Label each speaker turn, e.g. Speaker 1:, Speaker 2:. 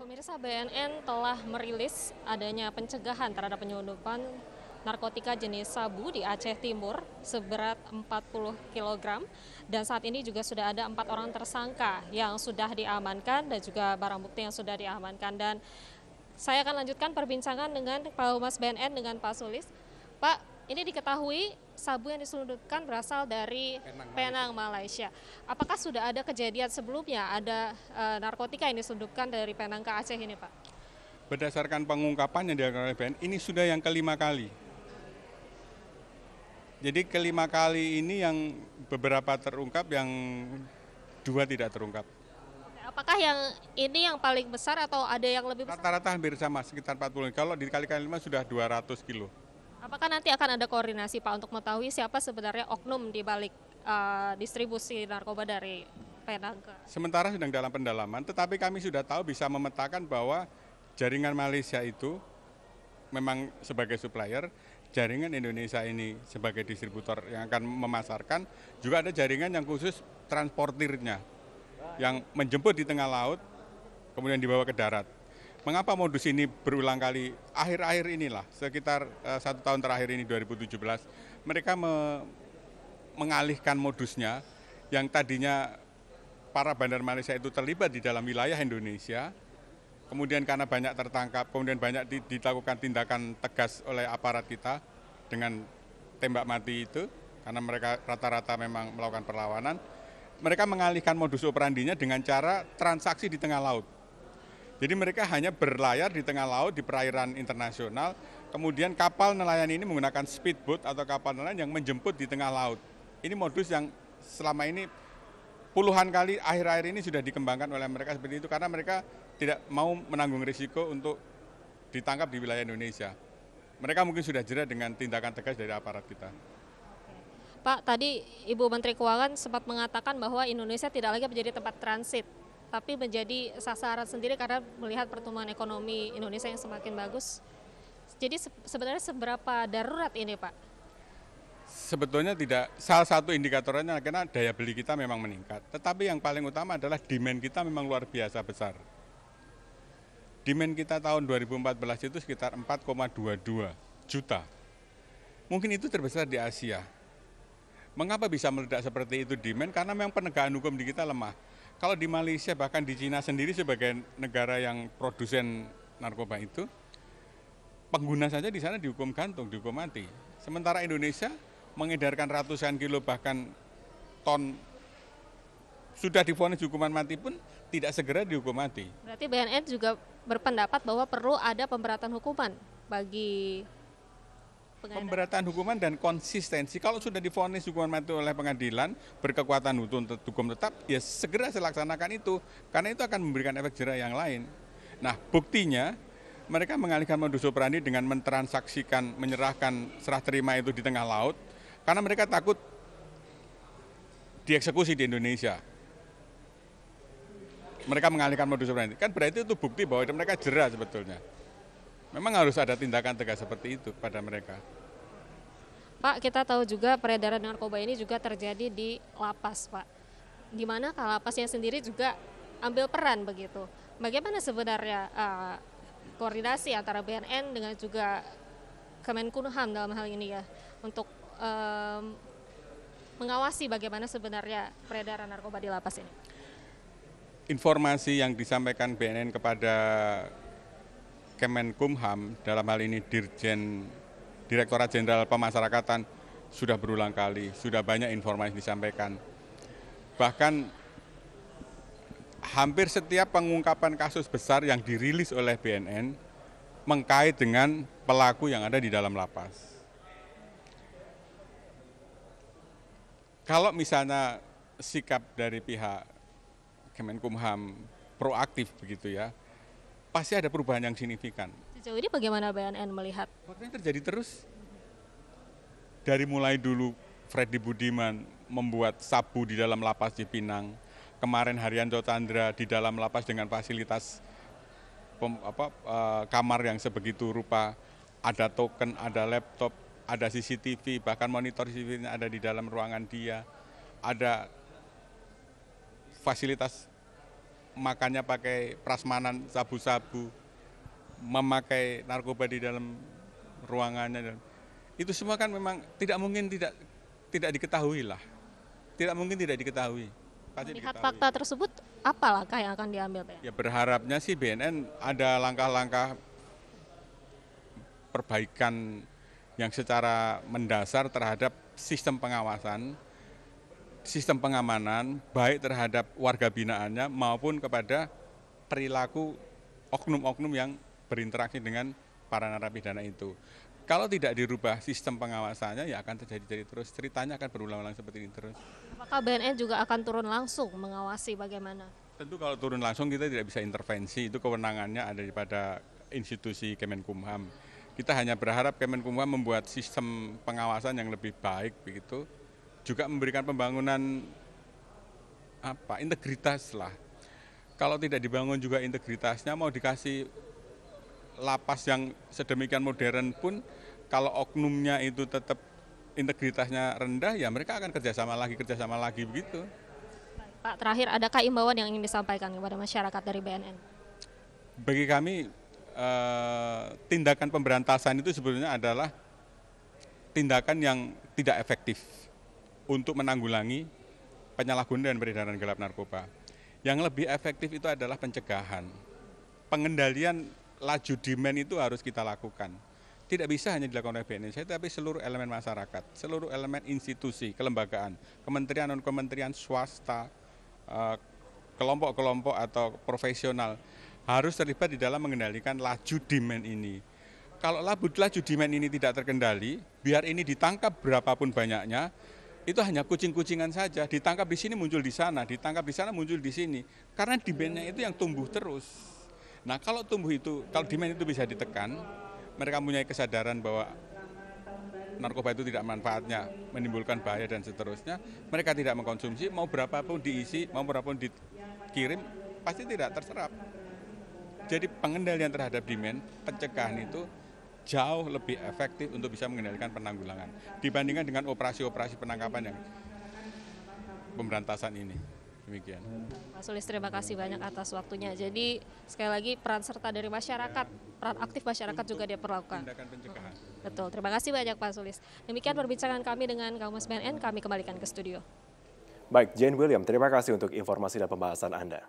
Speaker 1: Pemirsa, BNN telah merilis adanya pencegahan terhadap penyelundupan narkotika jenis sabu di Aceh Timur seberat 40 kg dan saat ini juga sudah ada 4 orang tersangka yang sudah diamankan dan juga barang bukti yang sudah diamankan. Dan saya akan lanjutkan perbincangan dengan Pak Humas BNN dengan Pak Sulis. Pak, ini diketahui sabu yang diselundupkan berasal dari Penang, Malaysia. Apakah sudah ada kejadian sebelumnya ada narkotika yang diselundupkan dari Penang ke Aceh ini, Pak?
Speaker 2: Berdasarkan pengungkapan yang dilakukan oleh BNN, ini sudah yang kelima kali. Jadi kelima kali ini yang beberapa terungkap, yang dua tidak terungkap.
Speaker 1: Apakah yang ini yang paling besar atau ada yang lebih besar?
Speaker 2: Rata-rata hampir sama, sekitar 40. Kalau dikali-kali 5 sudah 200 kilo.
Speaker 1: Apakah nanti akan ada koordinasi, Pak, untuk mengetahui siapa sebenarnya oknum di balik distribusi narkoba dari Penang ke?
Speaker 2: Sementara sedang dalam pendalaman, tetapi kami sudah tahu bisa memetakan bahwa jaringan Malaysia itu memang sebagai supplier, jaringan Indonesia ini sebagai distributor yang akan memasarkan, juga ada jaringan yang khusus transportirnya, yang menjemput di tengah laut, kemudian dibawa ke darat. Mengapa modus ini berulang kali? Akhir-akhir inilah, sekitar 1 tahun terakhir ini 2017, mereka mengalihkan modusnya yang tadinya para bandar Malaysia itu terlibat di dalam wilayah Indonesia, kemudian karena banyak tertangkap, kemudian banyak dilakukan tindakan tegas oleh aparat kita dengan tembak mati itu, karena mereka rata-rata memang melakukan perlawanan, mereka mengalihkan modus operandinya dengan cara transaksi di tengah laut. Jadi mereka hanya berlayar di tengah laut, di perairan internasional, kemudian kapal nelayan ini menggunakan speedboat atau kapal nelayan yang menjemput di tengah laut. Ini modus yang selama ini puluhan kali akhir-akhir ini sudah dikembangkan oleh mereka seperti itu, karena mereka tidak mau menanggung risiko untuk ditangkap di wilayah Indonesia. Mereka mungkin sudah jerat dengan tindakan tegas dari aparat kita.
Speaker 1: Pak, tadi Ibu Menteri Keuangan sempat mengatakan bahwa Indonesia tidak lagi menjadi tempat transit, tapi menjadi sasaran sendiri karena melihat pertumbuhan ekonomi Indonesia yang semakin bagus. Jadi sebenarnya seberapa darurat ini, Pak?
Speaker 2: Sebetulnya tidak, salah satu indikatornya karena daya beli kita memang meningkat. Tetapi yang paling utama adalah demand kita memang luar biasa besar. Demand kita tahun 2014 itu sekitar 4,22 juta. Mungkin itu terbesar di Asia. Mengapa bisa meledak seperti itu demand? Karena memang penegakan hukum di kita lemah. Kalau di Malaysia, bahkan di Cina sendiri sebagai negara yang produsen narkoba itu, pengguna saja di sana dihukum gantung, dihukum mati. Sementara Indonesia mengedarkan ratusan kilo bahkan ton, sudah divonis hukuman mati pun tidak segera dihukum mati.
Speaker 1: Berarti BNN juga berpendapat bahwa perlu ada pemberatan hukuman bagi pengedar.
Speaker 2: Pemberatan hukuman dan konsistensi. Kalau sudah divonis hukuman mati oleh pengadilan berkekuatan hukum tetap, ya segera selaksanakan itu, karena itu akan memberikan efek jerah yang lain. Nah, buktinya mereka mengalihkan modus operandi dengan mentransaksikan, menyerahkan serah terima itu di tengah laut, karena mereka takut dieksekusi di Indonesia. Mereka mengalihkan modus operandi. Kan berarti itu bukti bahwa mereka jerah sebetulnya. Memang harus ada tindakan tegas seperti itu pada mereka.
Speaker 1: Pak, kita tahu juga peredaran narkoba ini juga terjadi di lapas, Pak. Di mana kalapasnya sendiri juga ambil peran begitu. Bagaimana sebenarnya koordinasi antara BNN dengan juga Kemenkumham dalam hal ini ya, untuk mengawasi bagaimana sebenarnya peredaran narkoba di lapas ini?
Speaker 2: Informasi yang disampaikan BNN kepada Kemenkumham, dalam hal ini Direktorat Jenderal Pemasyarakatan, sudah berulang kali, sudah banyak informasi disampaikan. Bahkan hampir setiap pengungkapan kasus besar yang dirilis oleh BNN mengkait dengan pelaku yang ada di dalam lapas. Kalau misalnya sikap dari pihak Kemenkumham proaktif begitu ya, pasti ada perubahan yang signifikan.
Speaker 1: Sejauh ini bagaimana BNN melihat?
Speaker 2: Makanya terjadi terus. Dari mulai dulu Freddy Budiman membuat sabu di dalam lapas di Pinang, kemarin Haryanto Chandra di dalam lapas dengan fasilitas kamar yang sebegitu rupa, ada token, ada laptop, ada CCTV, bahkan monitor CCTV ada di dalam ruangan dia, ada fasilitas makannya pakai prasmanan, sabu-sabu, memakai narkoba di dalam ruangannya. Itu semua kan memang tidak mungkin tidak diketahui lah. Tidak mungkin tidak diketahui. Pasti
Speaker 1: Melihat
Speaker 2: diketahui.
Speaker 1: fakta tersebut, apa langkah yang akan diambil Pak?
Speaker 2: Ya berharapnya sih BNN ada langkah-langkah perbaikan yang secara mendasar terhadap sistem pengawasan, sistem pengamanan, baik terhadap warga binaannya maupun kepada perilaku oknum-oknum yang berinteraksi dengan para narapidana itu. Kalau tidak dirubah sistem pengawasannya, ya akan terjadi terus. Ceritanya akan berulang-ulang seperti ini terus.
Speaker 1: Apakah BNN juga akan turun langsung mengawasi bagaimana?
Speaker 2: Tentu kalau turun langsung kita tidak bisa intervensi, itu kewenangannya ada pada institusi Kemenkumham. Kita hanya berharap Kemenkumham membuat sistem pengawasan yang lebih baik begitu, juga memberikan pembangunan integritas lah. Kalau tidak dibangun juga integritasnya, mau dikasih lapas yang sedemikian modern pun, kalau oknumnya itu tetap integritasnya rendah, ya mereka akan kerjasama lagi begitu.
Speaker 1: Pak, terakhir adakah imbauan yang ingin disampaikan kepada masyarakat dari BNN?
Speaker 2: Bagi kami tindakan pemberantasan itu sebetulnya adalah tindakan yang tidak efektif untuk menanggulangi penyalahgunaan dan peredaran gelap narkoba. Yang lebih efektif itu adalah pencegahan. Pengendalian laju demand itu harus kita lakukan. Tidak bisa hanya dilakukan oleh BNN, tapi seluruh elemen masyarakat, seluruh elemen institusi, kelembagaan, kementerian, non-kementerian, swasta, kelompok-kelompok atau profesional harus terlibat di dalam mengendalikan laju demand ini. Kalau laju demand ini tidak terkendali, biar ini ditangkap berapapun banyaknya, itu hanya kucing-kucingan saja, ditangkap di sini muncul di sana, ditangkap di sana muncul di sini, karena demand-nya itu yang tumbuh terus. Nah kalau kalau demand itu bisa ditekan, mereka punya kesadaran bahwa narkoba itu tidak manfaatnya, menimbulkan bahaya dan seterusnya, mereka tidak mengkonsumsi, mau berapapun diisi, mau berapapun dikirim, pasti tidak terserap. Jadi pengendalian terhadap demand, pencegahan itu jauh lebih efektif untuk bisa mengendalikan penanggulangan dibandingkan dengan operasi-operasi penangkapan yang pemberantasan ini. Demikian.
Speaker 1: Pak Sulis, terima kasih banyak atas waktunya. Jadi sekali lagi peran serta dari masyarakat, peran aktif masyarakat juga diperlakukan.
Speaker 2: Tindakan pencegahan.
Speaker 1: Betul, terima kasih banyak Pak Sulis. Demikian perbincangan kami dengan Kaumas BNN, kami kembalikan ke studio.
Speaker 3: Baik, Jane William, terima kasih untuk informasi dan pembahasan Anda.